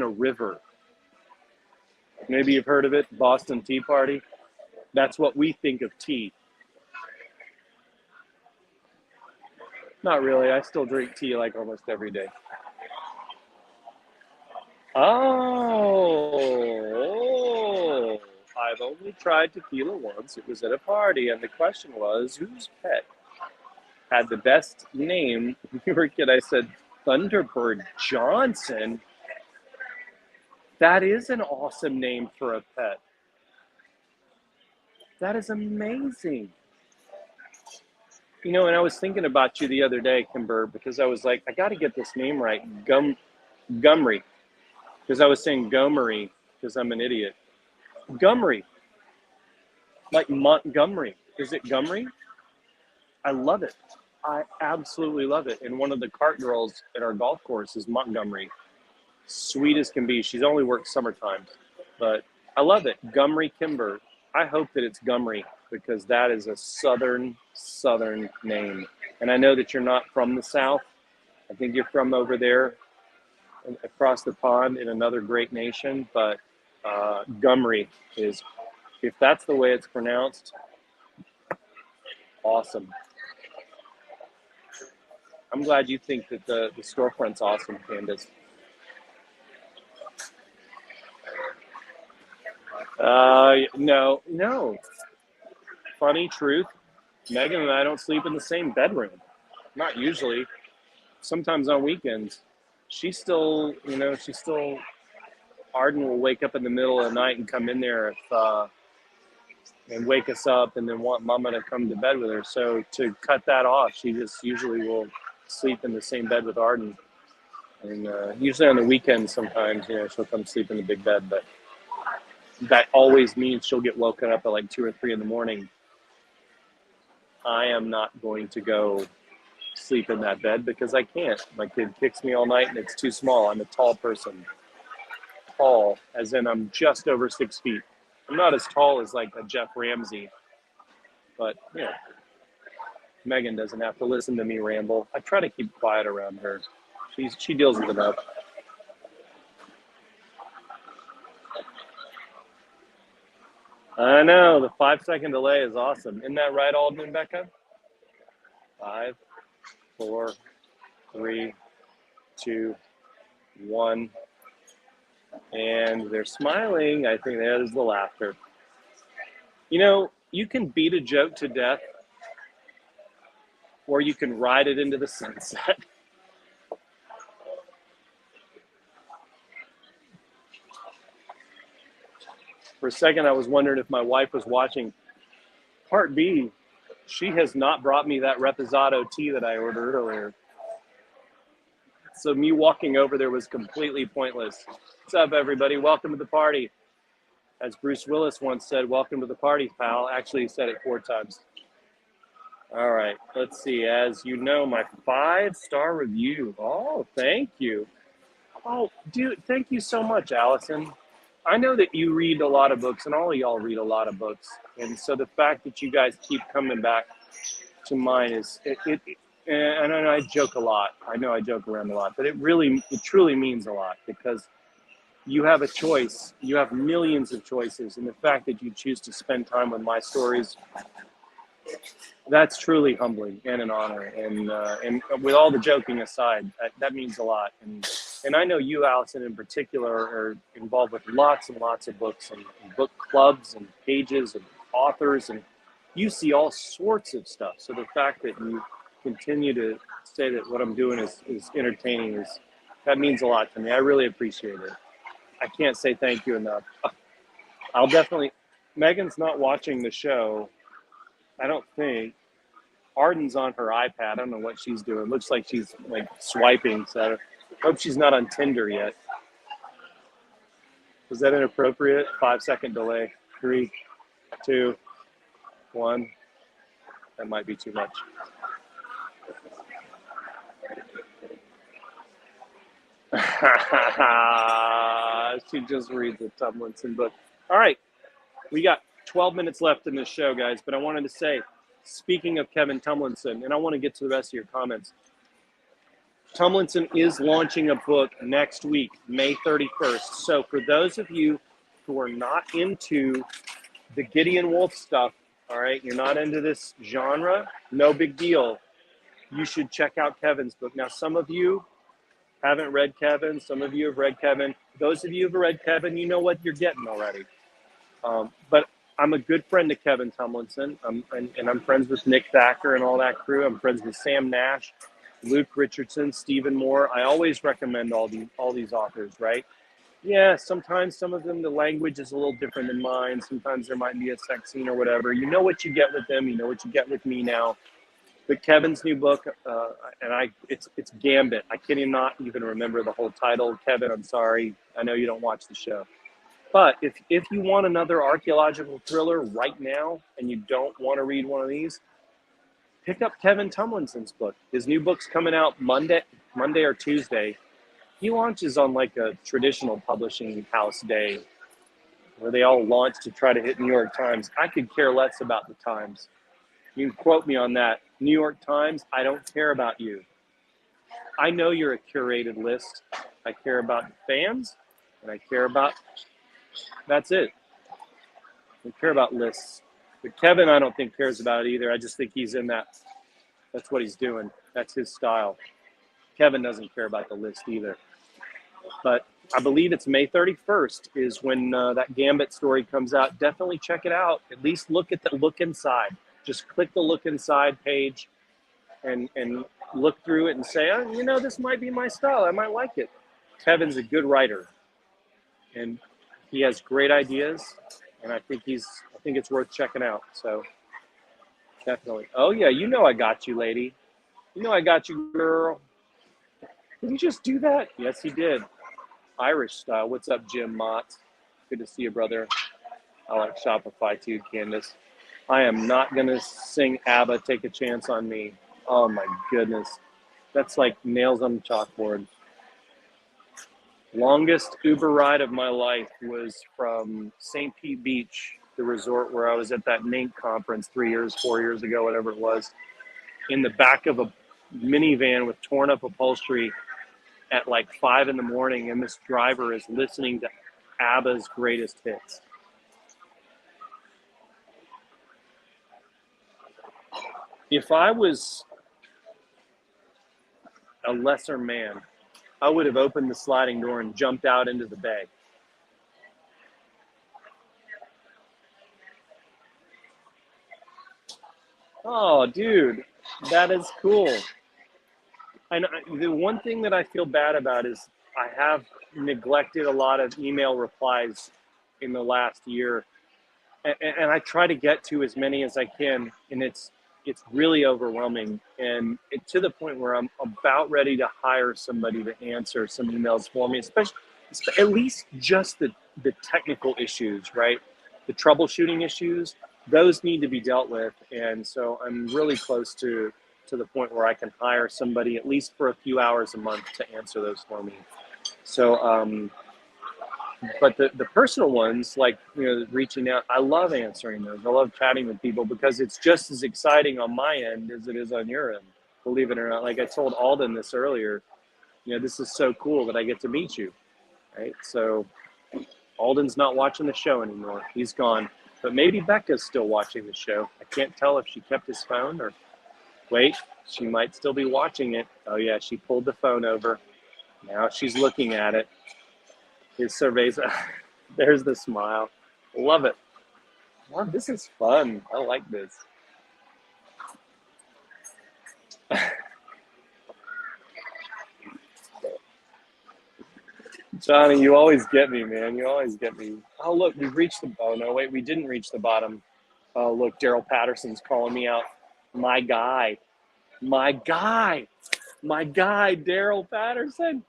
river. Maybe you've heard of it, Boston Tea Party. That's what we think of tea. Not really. I still drink tea like almost every day. Oh, I've only tried tequila once. It was at a party, and the question was, whose pet had the best name? When you were a kid, I said, Thunderbird Johnson. That is an awesome name for a pet. That is amazing. You know, and I was thinking about you the other day, Kimber, because I was like, I got to get this name right. Gumry. Because I was saying Gomery, because I'm an idiot. Gumry. Like Montgomery. Is it Gumry? I love it. I absolutely love it. And one of the cart girls at our golf course is Montgomery. Sweet as can be. She's only worked summertime, but I love it. Gumry Kimber. I hope that it's Gumry because that is a southern name. And I know that you're not from the South. I think you're from over there across the pond in another great nation. But Gumry is, if that's the way it's pronounced, awesome. I'm glad you think that the storefront's awesome, Candace. No. Funny truth, Megan and I don't sleep in the same bedroom. Not usually. Sometimes on weekends. She's still, Arden will wake up in the middle of the night and come in there and wake us up and then want Mama to come to bed with her. So to cut that off, she just usually will sleep in the same bed with Arden. And usually on the weekends, sometimes, she'll come sleep in the big bed, but that always means she'll get woken up at like 2 or 3 in the morning. I am not going to go sleep in that bed because I can't. My kid kicks me all night and it's too small. I'm a tall person. Tall, as in I'm just over 6 feet. I'm not as tall as like a Jeff Ramsey, but Megan doesn't have to listen to me ramble. I try to keep quiet around her. She deals with enough. I know, the 5-second delay is awesome. Isn't that right, Alden and Becca? 5, 4, 3, 2, 1. And they're smiling. I think that is the laughter. You can beat a joke to death, or you can ride it into the sunset. For a second, I was wondering if my wife was watching. Part B, she has not brought me that reposado tea that I ordered earlier. So me walking over there was completely pointless. What's up, everybody? Welcome to the party. As Bruce Willis once said, welcome to the party, pal. Actually, he said it 4 times. All right, let's see. As you know, my 5-star review. Oh, thank you. Oh, dude, thank you so much, Allison. I know that you read a lot of books, and all of y'all read a lot of books. And so the fact that you guys keep coming back to mine is, and I joke a lot. I know I joke around a lot, but it truly means a lot because you have a choice. You have millions of choices. And the fact that you choose to spend time with my stories, that's truly humbling and an honor. And with all the joking aside, that means a lot. And I know you, Allison, in particular, are involved with lots and lots of books and book clubs and pages and authors, and you see all sorts of stuff. So the fact that you continue to say that what I'm doing is entertaining, that means a lot to me. I really appreciate it. I can't say thank you enough. I'll definitely, Megan's not watching the show, I don't think. Arden's on her iPad. I don't know what she's doing. Looks like she's like swiping, so I hope she's not on Tinder yet. Was that inappropriate? 5-second delay. 3, 2, 1. That might be too much. She just reads the Tomlinson book. All right, we got 12 minutes left in this show, guys, but I wanted to say, speaking of Kevin Tomlinson, and I want to get to the rest of your comments, Tomlinson is launching a book next week, May 31st. So for those of you who are not into the Gideon Wolf stuff, all right, you're not into this genre, no big deal. You should check out Kevin's book. Now, some of you haven't read Kevin. Some of you have read Kevin. Those of you who have read Kevin, you know what you're getting already. But I'm a good friend to Kevin Tomlinson, and I'm friends with Nick Thacker and all that crew. I'm friends with Sam Nash, Luke Richardson, Stephen Moore. I always recommend all these authors, right? Yeah, sometimes some of them, the language is a little different than mine. Sometimes there might be a sex scene or whatever. You know what you get with them. You know what you get with me now. But Kevin's new book, it's Gambit. I cannot even remember the whole title. Kevin, I'm sorry. I know you don't watch the show. But if you want another archaeological thriller right now and you don't want to read one of these, pick up Kevin Tumlinson's book. His new book's coming out Monday or Tuesday. He launches on like a traditional publishing house day where they all launch to try to hit New York Times. I could care less about the Times. You can quote me on that. New York Times, I don't care about you. I know you're a curated list. I care about fans, and I care about, that's it. I care about lists. But Kevin, I don't think cares about it either. I just think he's in that. That's what he's doing. That's his style. Kevin doesn't care about the list either. But I believe it's May 31st is when that Gambit story comes out. Definitely check it out. At least look at the look inside. Just click the look inside page and look through it and say, oh, you know, this might be my style. I might like it. Kevin's a good writer, and he has great ideas, and I think it's worth checking out. So definitely. Oh yeah, you know I got you, lady. You know I got you, girl. Did he just do that? Yes, he did. Irish style. What's up, Jim Mott? Good to see you, brother. I like Shopify too, Candace. I am not going to sing ABBA, Take a Chance on Me. Oh my goodness. That's like nails on the chalkboard. Longest Uber ride of my life was from St. Pete Beach, the resort where I was at that NINC conference 4 years ago, whatever it was, in the back of a minivan with torn up upholstery at like 5 a.m, and this driver is listening to ABBA's greatest hits. If I was a lesser man, I would have opened the sliding door and jumped out into the bay. Oh, dude, that is cool. And the one thing that I feel bad about is I have neglected a lot of email replies in the last year, and I try to get to as many as I can, and it's really overwhelming, and to the point where I'm about ready to hire somebody to answer some emails for me, especially at least just the technical issues, right? The troubleshooting issues, those need to be dealt with, and so I'm really close to the point where I can hire somebody at least for a few hours a month to answer those for me. So, but the personal ones, like, you know, reaching out, I love answering those. I love chatting with people because it's just as exciting on my end as it is on your end, believe it or not. Like I told Alden this earlier, you know, this is so cool that I get to meet you, right? So Alden's not watching the show anymore. He's gone. But maybe Becca's still watching the show. I can't tell if she kept his phone or... Wait, she might still be watching it. Oh yeah, she pulled the phone over. Now she's looking at it. His surveys, there's the smile. Love it. Wow, this is fun. I like this. Johnny, you always get me, man. You always get me. Oh, look, we've reached the... Oh, no, wait, we didn't reach the bottom. Oh, look, Daryl Patterson's calling me out. My guy, Daryl Patterson.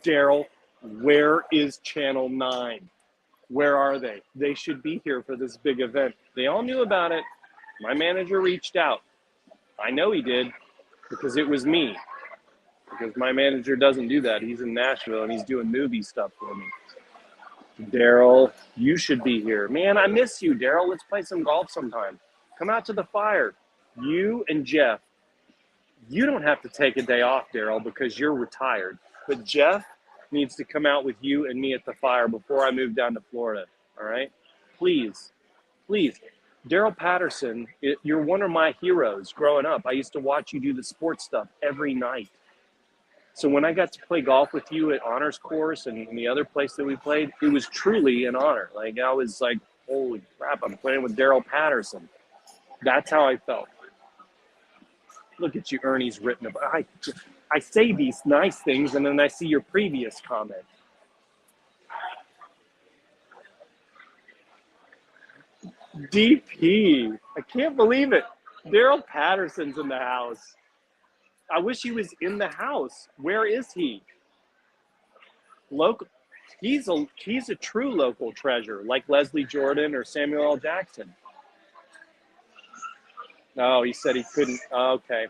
Daryl, where is Channel 9? Where are they? They should be here for this big event. They all knew about it. My manager reached out. I know he did because it was me. Because my manager doesn't do that. He's in Nashville and he's doing movie stuff for me. Daryl, you should be here. Man, I miss you, Daryl. Let's play some golf sometime. Come out to the fire. You and Jeff. You don't have to take a day off, Daryl, because you're retired. But Jeff needs to come out with you and me at the fire before I move down to Florida. All right? Please, please. Daryl Patterson, you're one of my heroes growing up. I used to watch you do the sports stuff every night. So when I got to play golf with you at Honors Course and the other place that we played, it was truly an honor. Like, I was like, holy crap, I'm playing with Daryl Patterson. That's how I felt. Look at you, Ernie's written about. I say these nice things, and then I see your previous comment. DP, I can't believe it. Daryl Patterson's in the house. I wish he was in the house. Where is he? Local. He's a true local treasure, like Leslie Jordan or Samuel L. Jackson. Oh, he said he couldn't. Okay.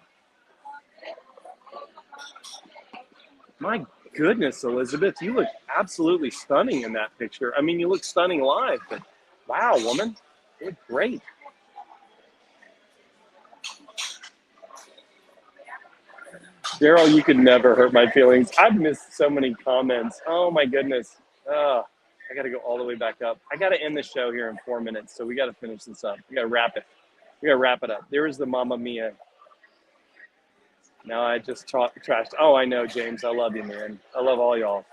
My goodness, Elizabeth, you look absolutely stunning in that picture. I mean, you look stunning live, but wow, woman, you look great. Daryl, you could never hurt my feelings. I've missed so many comments. Oh my goodness. I got to go all the way back up. I got to end the show here in 4 minutes, so we got to finish this up. We got to wrap it. We got to wrap it up. There is the Mamma Mia. Now I just trashed. Oh, I know, James. I love you, man. I love all y'all.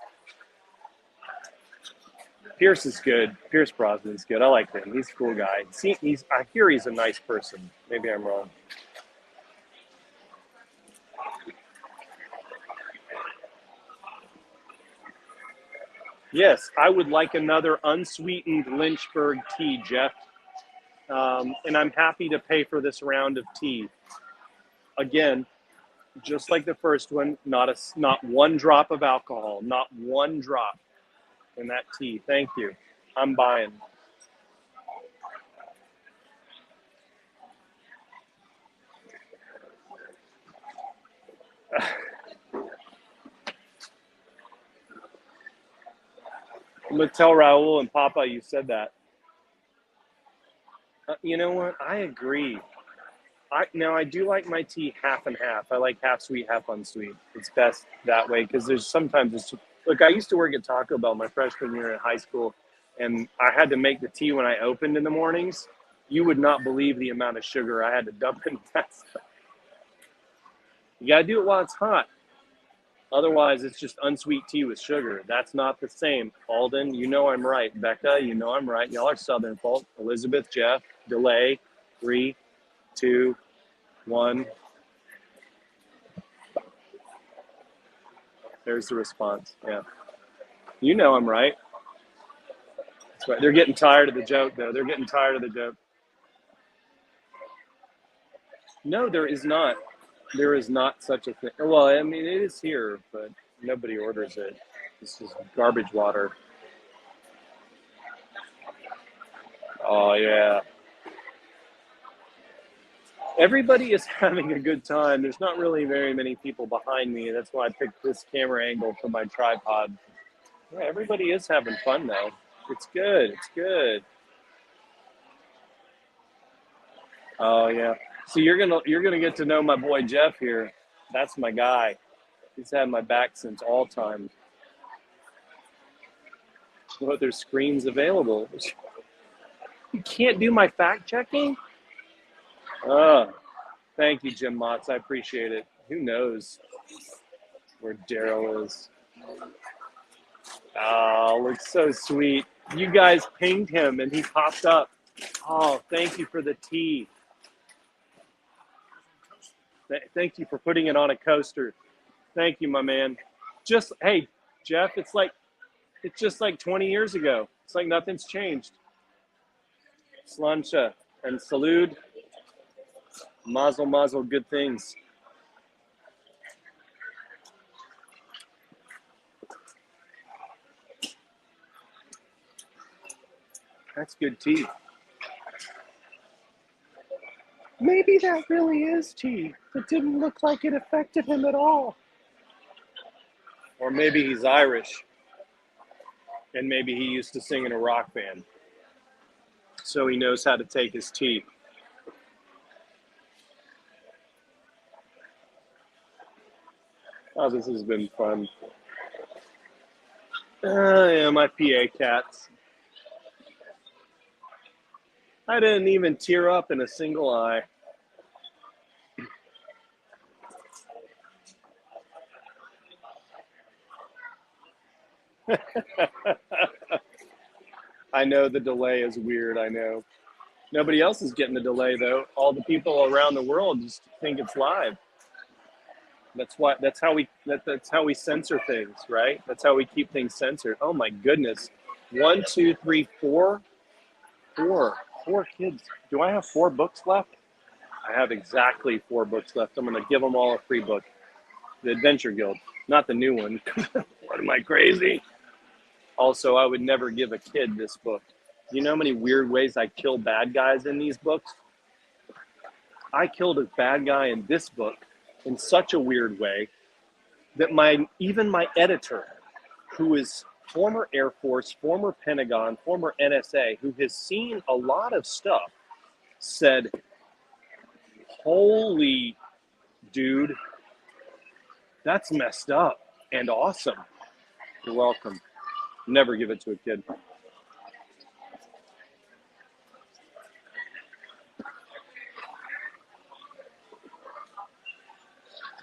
Pierce is good. Pierce Brosnan is good. I like him. He's a cool guy. See, I hear he's a nice person. Maybe I'm wrong. Yes, I would like another unsweetened Lynchburg tea, Jeff. And I'm happy to pay for this round of tea. Again, just like the first one, not one drop of alcohol, not one drop in that tea. Thank you. I'm buying. I'm going to tell Raul and Papa you said that. You know what? I agree. I do like my tea half and half. I like half sweet, half unsweet. It's best that way because there's sometimes look, I used to work at Taco Bell my freshman year in high school, and I had to make the tea when I opened in the mornings. You would not believe the amount of sugar I had to dump in that stuff. You got to do it while it's hot. Otherwise, it's just unsweet tea with sugar. That's not the same. Alden, you know I'm right. Becca, you know I'm right. Y'all are Southern folk. Elizabeth, Jeff, delay. 3, 2, 1. There's the response. Yeah. You know I'm right. That's right. They're getting tired of the joke, though. They're getting tired of the joke. No, there is not. There is not such a thing. Well, I mean, it is here, but nobody orders it. This is garbage water. Oh, yeah. Everybody is having a good time. There's not really very many people behind me. That's why I picked this camera angle for my tripod. Yeah, everybody is having fun, though. It's good. It's good. Oh, yeah. So you're gonna get to know my boy Jeff here. That's my guy. He's had my back since all time. Well, there's screens available. You can't do my fact checking? Oh, thank you, Jim Motz. I appreciate it. Who knows where Daryl is? Oh, looks so sweet. You guys pinged him and he popped up. Oh, thank you for the tea. Thank you for putting it on a coaster. Thank you, my man. Hey, Jeff, it's just like 20 years ago. It's like nothing's changed. Slancha and salud. Mazel, mazel, good things. That's good tea. Maybe that really is tea. It didn't look like it affected him at all. Or maybe he's Irish. And maybe he used to sing in a rock band. So he knows how to take his tea. Oh, this has been fun. Yeah, my PA cats. I didn't even tear up in a single eye. I know the delay is weird, I know. Nobody else is getting the delay, though. All the people around the world just think it's live. That's how we censor things, right? That's how we keep things censored. Oh my goodness. 1, 2, 3, 4. Four kids. Do I have 4 books left? I have exactly 4 books left. I'm going to give them all a free book. The Adventure Guild, not the new one. What am I, crazy? Also, I would never give a kid this book. You know how many weird ways I kill bad guys in these books? I killed a bad guy in this book in such a weird way that even my editor, who is former Air Force, former Pentagon, former NSA, who has seen a lot of stuff, said, holy dude, that's messed up and awesome. You're welcome. Never give it to a kid.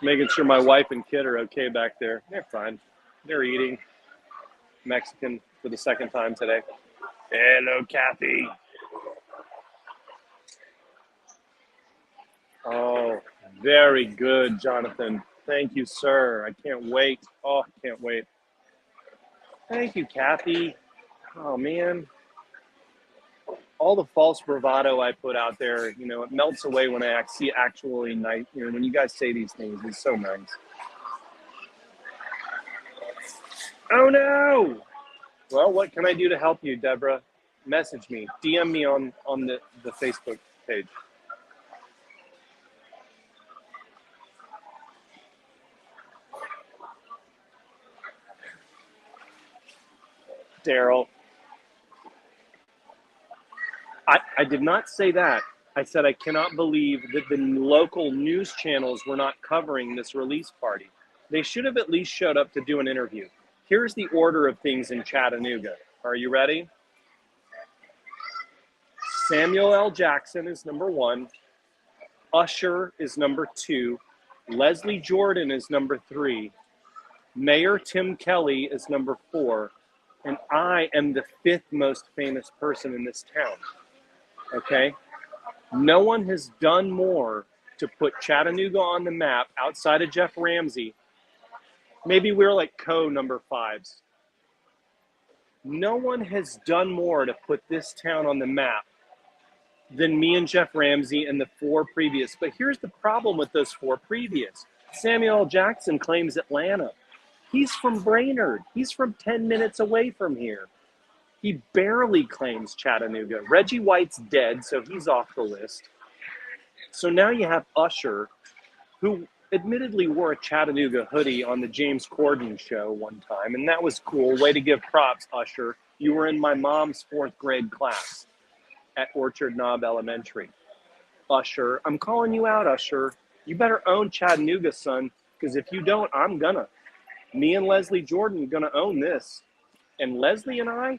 Making sure my wife and kid are okay back there. They're fine. They're eating Mexican for the second time today. Hello, Kathy. Oh, very good, Jonathan. Thank you, sir. I can't wait. Oh, I can't wait. Thank you, Kathy. Oh, man. All the false bravado I put out there, you know, it melts away when I see actually nice. You know, when you guys say these things, it's so nice. Oh, no. Well, what can I do to help you, Deborah? Message me. DM me on the Facebook page. Daryl. I did not say that. I said I cannot believe that the local news channels were not covering this release party. They should have at least showed up to do an interview. Here's the order of things in Chattanooga. Are you ready? Samuel L. Jackson is number 1. Usher is number 2. Leslie Jordan is number 3. Mayor Tim Kelly is number 4. And I am the 5th most famous person in this town. Okay? No one has done more to put Chattanooga on the map outside of Jeff Ramsey. Maybe we're like number 5s. No one has done more to put this town on the map than me and Jeff Ramsey and the 4 previous. But here's the problem with those 4 previous. Samuel L. Jackson claims Atlanta. He's from Brainerd. He's from 10 minutes away from here. He barely claims Chattanooga. Reggie White's dead, so he's off the list. So now you have Usher, who admittedly wore a Chattanooga hoodie on the James Corden show one time, and that was cool. Way to give props, Usher. You were in my mom's 4th grade class at Orchard Knob Elementary. Usher, I'm calling you out, Usher. You better own Chattanooga, son, because if you don't, I'm gonna. Me and Leslie Jordan are gonna own this. And Leslie and I,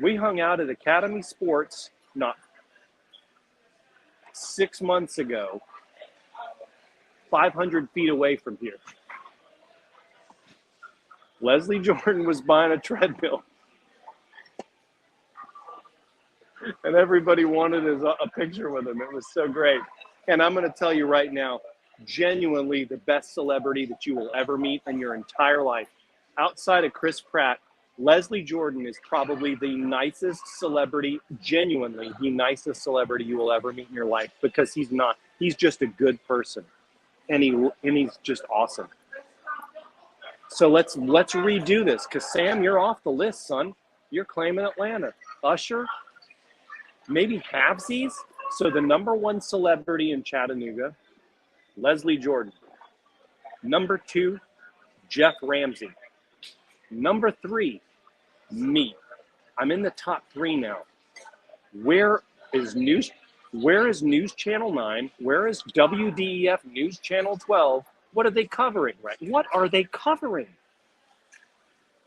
we hung out at Academy Sports not 6 months ago, 500 feet away from here. Leslie Jordan was buying a treadmill. And everybody wanted a picture with him. It was so great. And I'm going to tell you right now, genuinely the best celebrity that you will ever meet in your entire life. Outside of Chris Pratt, Leslie Jordan is probably the nicest celebrity, genuinely the nicest celebrity you will ever meet in your life, because he's just a good person. And he's just awesome. So let's redo this, because Sam, you're off the list, son. You're claiming Atlanta. Usher, maybe halvesies. So the number 1 celebrity in Chattanooga, Leslie Jordan. Number 2, Jeff Ramsey. Number 3, me. I'm in the top 3 now. Where is News Channel 9? Where is WDEF News Channel 12? What are they covering, right? What are they covering?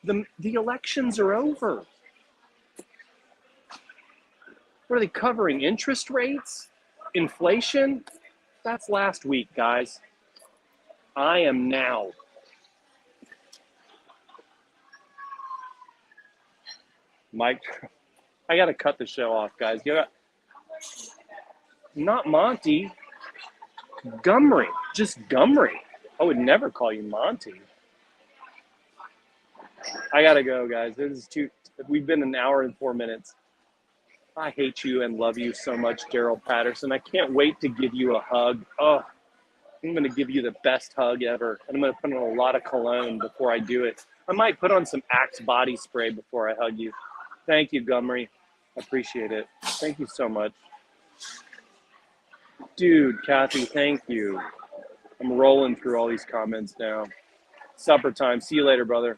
The elections are over. What are they covering? Interest rates? Inflation? That's last week, guys. I am now. Mike, I got to cut the show off, guys. Not Monty. Gumry. Just Gumry. I would never call you Monty. I got to go, guys. We've been an hour and 4 minutes. I hate you and love you so much, Daryl Patterson. I can't wait to give you a hug. I'm going to give you the best hug ever. And I'm going to put in a lot of cologne before I do it. I might put on some Axe body spray before I hug you. Thank you, Gumry. Appreciate it. Thank you so much. Dude, Kathy, thank you. I'm rolling through all these comments now. Supper time. See you later, brother.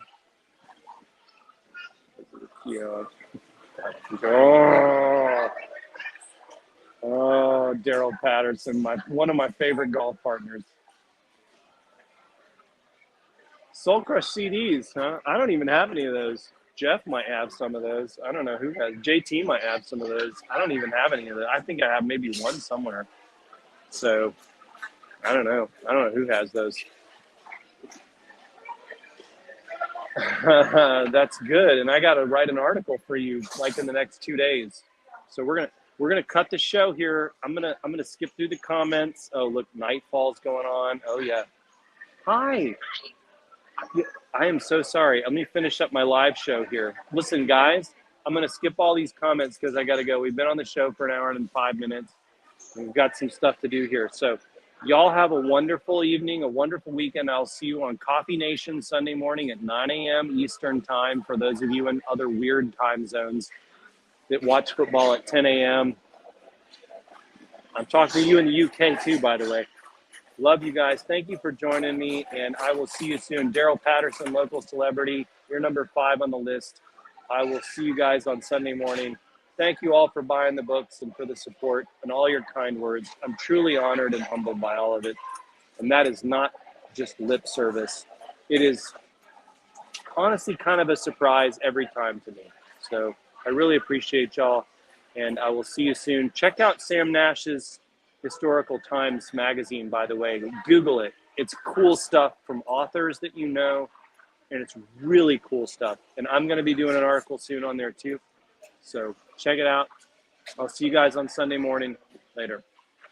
Yeah. Oh, Daryl Patterson, one of my favorite golf partners. Soul Crush CDs, huh? I don't even have any of those. Jeff might have some of those. I don't know who has. JT might have some of those. I don't even have any of those. I think I have maybe one somewhere. So, I don't know. I don't know who has those. That's good. And I got to write an article for you like in the next 2 days. So we're gonna cut the show here. I'm gonna skip through the comments. Oh, look, Nightfall's going on. Oh yeah. Hi. I am so sorry. Let me finish up my live show here. Listen, guys, I'm going to skip all these comments because I got to go. We've been on the show for an hour and 5 minutes. We've got some stuff to do here. So y'all have a wonderful evening, a wonderful weekend. I'll see you on Coffee Nation Sunday morning at 9 a.m. Eastern time for those of you in other weird time zones that watch football at 10 a.m. I'm talking to you in the UK too, by the way. Love you guys. Thank you for joining me, and I will see you soon. Daryl Patterson, local celebrity. You're number 5 on the list. I will see you guys on Sunday morning. Thank you all for buying the books and for the support and all your kind words. I'm truly honored and humbled by all of it. And that is not just lip service. It is honestly kind of a surprise every time to me. So I really appreciate y'all, and I will see you soon. Check out Sam Nash's Historical Times magazine, by the way. Google it. It's cool stuff from authors that you know, and it's really cool stuff. And I'm going to be doing an article soon on there too. So check it out. I'll see you guys on Sunday morning. Later.